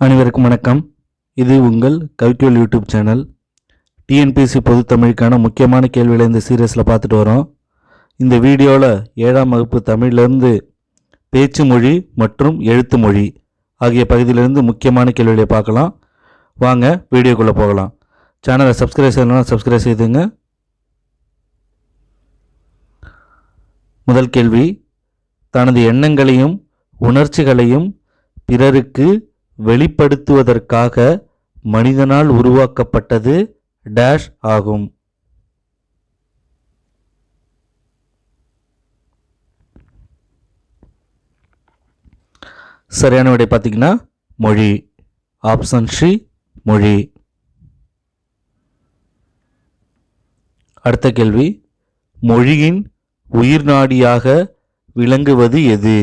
அனைவருக்கும் வணக்கம். இது உங்கள் கவிக்குவல் யூடியூப் சேனல். டிஎன்பிஎஸ்சி பொது தமிழுக்கான முக்கியமான கேள்விகளை இந்த சீரியஸில் பார்த்துட்டு வரோம். இந்த வீடியோவில் 7ஆம் வகுப்பு தமிழிலிருந்து பேச்சு மொழி மற்றும் எழுத்து மொழி ஆகிய பகுதியிலிருந்து முக்கியமான கேள்விகளை பார்க்கலாம். வாங்க வீடியோக்குள்ளே போகலாம். சேனலை சப்ஸ்கிரைப் செய்யணும்னா சப்ஸ்கிரைப் செய்துங்க. முதல் கேள்வி, தனது எண்ணங்களையும் உணர்ச்சிகளையும் பிறருக்கு வெளிப்படுத்துவதற்காக மனிதனால் உருவாக்கப்பட்டது டேஷ் ஆகும். சரியான விடை பார்த்தீங்கன்னா மொழி. ஆப்ஷன் சி மொழி. அடுத்த கேள்வி, மொழியின் உயிர் நாடியாக விளங்குவது எது?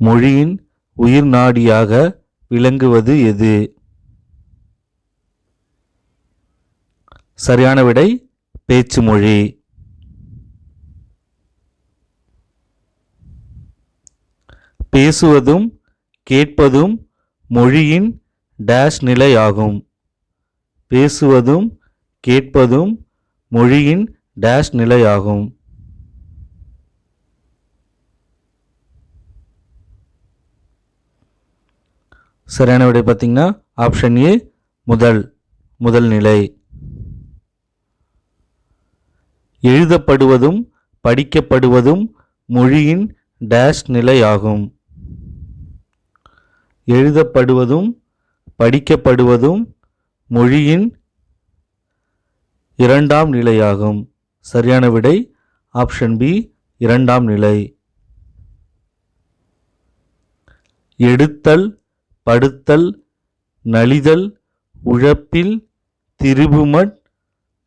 மொழியின் உயிர் நாடியாக விளங்குவது எது? சரியான விடை பேச்சு மொழி. பேசுவதும் கேட்பதும் மொழியின் டேஷ் நிலை ஆகும். பேசுவதும் கேட்பதும் மொழியின் டேஷ் நிலை ஆகும். சரியான விடை பார்த்தீங்கன்னா ஆப்ஷன் ஏ முதல் நிலை. எழுதப்படுவதும் படிக்கப்படுவதும் மொழியின் டேஷ் நிலை ஆகும். எழுதப்படுவதும் படிக்கப்படுவதும் மொழியின் இரண்டாம் நிலையாகும். சரியான விடை ஆப்ஷன் பி இரண்டாம் நிலை. எடுத்தல் படுத்தல் நலிதல் உழப்பில் திரிபுமட்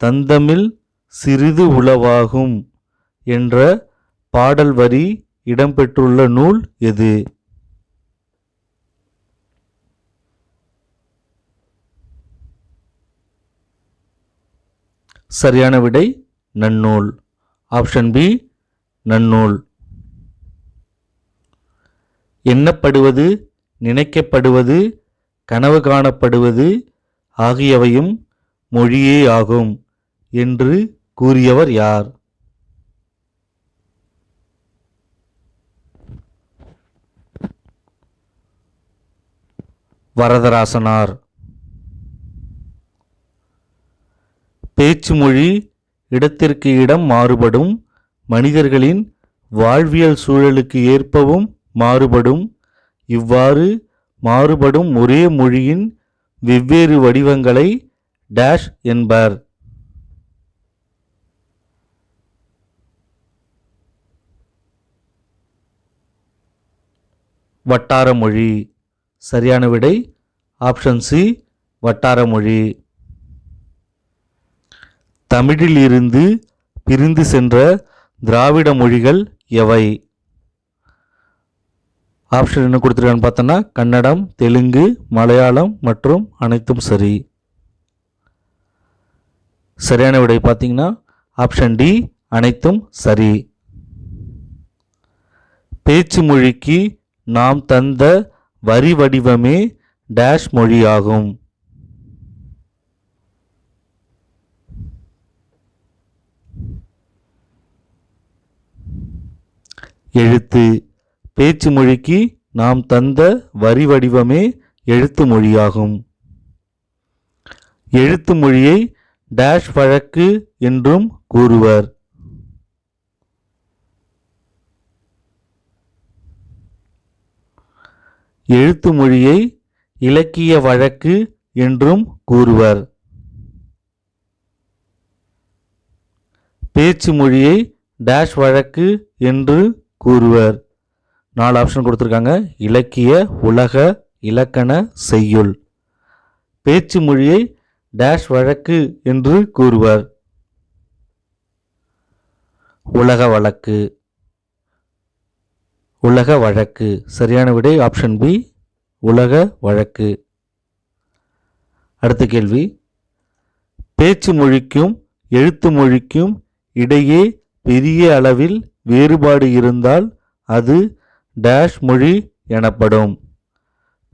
தந்தமில் சிறிது உளவாகும் என்ற பாடல் வரி இடம்பெற்றுள்ள நூல் எது? சரியான விடை நன்னூல். ஆப்ஷன் பி நன்னூல். எண்ணப்படுவது நினைக்கப்படுவது கனவு காணப்படுவது ஆகியவையும் மொழியே ஆகும் என்று கூறியவர் யார்? வரதராசனார். பேச்சு மொழி இடத்திற்கு இடம் மாறுபடும், மனிதர்களின் வாழ்வியல் சூழலுக்கு ஏற்பவும் மாறுபடும். இவ்வாறு மாறுபடும் ஒரே மொழியின் வெவ்வேறு வடிவங்களை டேஷ் என்பர். வட்டார மொழி. சரியான விடை ஆப்ஷன் சி வட்டார மொழி. தமிழில் இருந்து பிரிந்து சென்ற திராவிட மொழிகள் எவை? ஆப்ஷன் என்ன கொடுத்துருக்கான்னு பார்த்தோன்னா கன்னடம், தெலுங்கு, மலையாளம் மற்றும் அனைத்தும் சரி. சரியான விடை பார்த்தீங்கன்னா ஆப்ஷன் டி அனைத்தும் சரி. பேச்சு மொழிக்கு நாம் தந்த வரி வடிவமே டேஷ் மொழியாகும். எழுத்து. பேச்சு மொழிக்கு நாம் தந்த வரி வடிவமே எழுத்து மொழியாகும். எழுத்து மொழியை டேஷ் வழக்கு என்றும் கூறுவர். எழுத்து மொழியை இலக்கிய வழக்கு என்றும் கூறுவர். பேச்சு மொழியை டேஷ் வழக்கு என்று கூறுவர். 4 ஆப்ஷன் கொடுத்துருக்காங்க. இலக்கிய, உலக, இலக்கண, செய்யுள். பேச்சு மொழியை டேஷ் வழக்கு என்று கூறுவர். உலக வழக்கு. உலக வழக்கு. சரியான விடை ஆப்ஷன் பி உலக வழக்கு. அடுத்த கேள்வி, பேச்சு மொழிக்கும் எழுத்து மொழிக்கும் இடையே பெரிய அளவில் வேறுபாடு இருந்தால் அது டேஷ் மொழி எனப்படும்.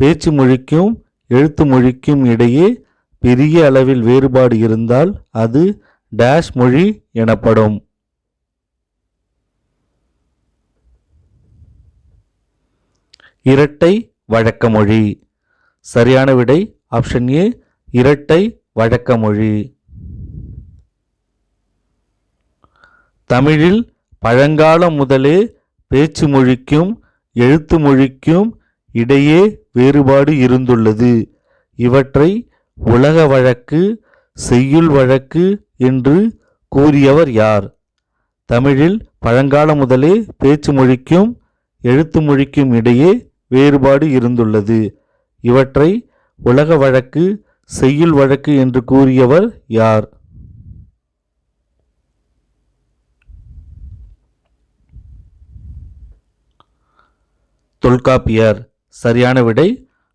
பேச்சு மொழிக்கும் எழுத்து மொழிக்கும் இடையே பெரிய அளவில் வேறுபாடு இருந்தால் அது டேஷ் மொழி எனப்படும். இரட்டை வழக்க மொழி. சரியான விடை ஆப்ஷன் ஏ, இரட்டை வழக்க மொழி. தமிழில் பழங்காலம் முதலே பேச்சு மொழிக்கும் எழுத்து மொழிக்கும் இடையே வேறுபாடு இருந்துள்ளது. இவற்றை உலக வழக்கு, செய்யுள் வழக்கு என்று கூறியவர் யார்? தமிழில் பழங்காலம் முதலே பேச்சு மொழிக்கும் எழுத்து மொழிக்கும் இடையே வேறுபாடு இருந்துள்ளது. இவற்றை உலக வழக்கு, செய்யுள் வழக்கு என்று கூறியவர் யார்? தொல்காப்பியர். சரியான விடை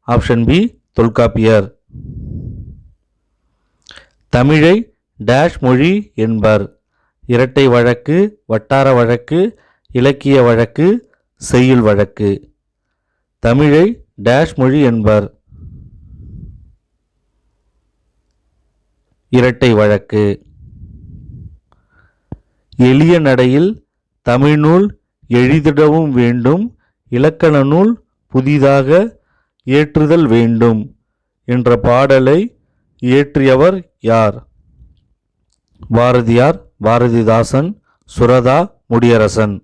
ஆப்ஷன் பி, தொல்காப்பியர். தமிழை டேஷ் மொழி என்பர். இரட்டை வழக்கு, வட்டார வழக்கு, இலக்கிய வழக்கு, செய்யுள் வழக்கு. தமிழை டேஷ் மொழி என்பர். இரட்டை வழக்கு. எளிய நடையில் தமிழ்நூல் எளிதிடவும் வேண்டும், இலக்கண நூல் புதிதாக இயற்றுதல் வேண்டும் என்ற பாடலை இயற்றியவர் யார்? பாரதியார், பாரதிதாசன், சுரதா, முடியரசன்.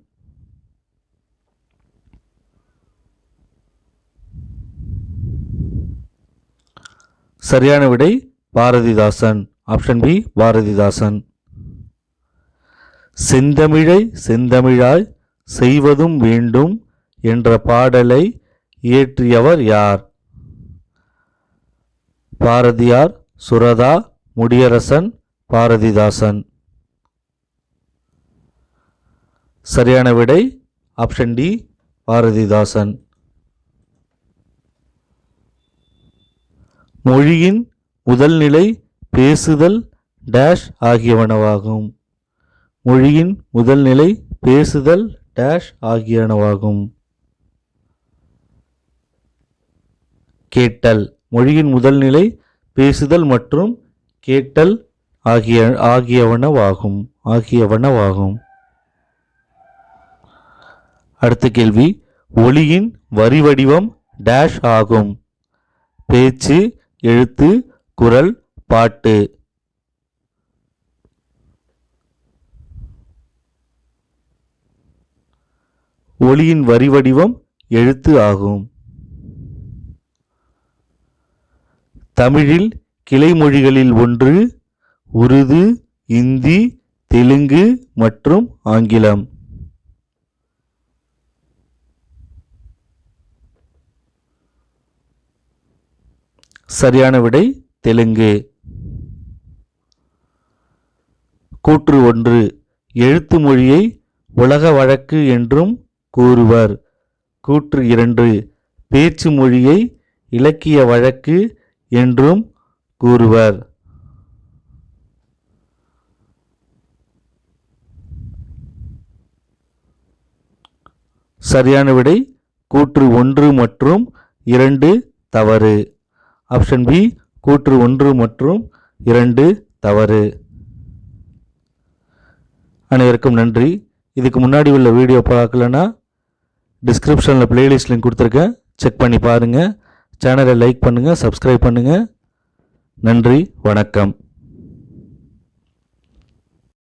சரியான விடை பாரதிதாசன். Option B, Bharathidasan. செந்தமிழை செந்தமிழாய் செய்வதும் வேண்டும் என்ற பாடலை இயற்றியவர் யார்? பாரதியார், சுரதா, முடியரசன், பாரதிதாசன். சரியான விடை ஆப்ஷன் டி, பாரதிதாசன். மொழியின் முதல் நிலை பேசுதல் டேஷ் ஆகியவனவாகும். மொழியின் முதல் நிலை பேசுதல் டேஷ் ஆகியனவாகும். கேட்டல். மொழியின் முதல் நிலை பேசுதல் மற்றும் கேட்டல் ஆகியவனவாகும். அடுத்த கேள்வி, ஒலியின் வரி வடிவம் டேஷ் ஆகும். பேச்சு, எழுத்து, குரல், பாட்டு. ஒலியின் வரி வடிவம் எழுத்து ஆகும். தமிழில் கிளை மொழிகளில் ஒன்று உருது, இந்தி, தெலுங்கு மற்றும் ஆங்கிலம். சரியான விடை தெலுங்கு. கூற்று 1. எழுத்து மொழியை உலக வழக்கு என்றும் கூறுவர். கூற்று 2. பேச்சு மொழியை இலக்கிய வழக்கு என்றும் கூறுவர். சரியான விடை கூற்று 1 மற்றும் 2 தவறு. ஆப்ஷன் பி, கூற்று 1 மற்றும் 2 தவறு. அனைவருக்கும் நன்றி. இதுக்கு முன்னாடி உள்ள வீடியோ பார்க்கலன்னா டிஸ்கிரிப்ஷனில் பிளேலிஸ்ட் லிங்க் கொடுத்துருக்கேன், செக் பண்ணி பாருங்கள். சேனலை லைக் பண்ணுங்கள், சப்ஸ்கிரைப் பண்ணுங்கள். நன்றி, வணக்கம்.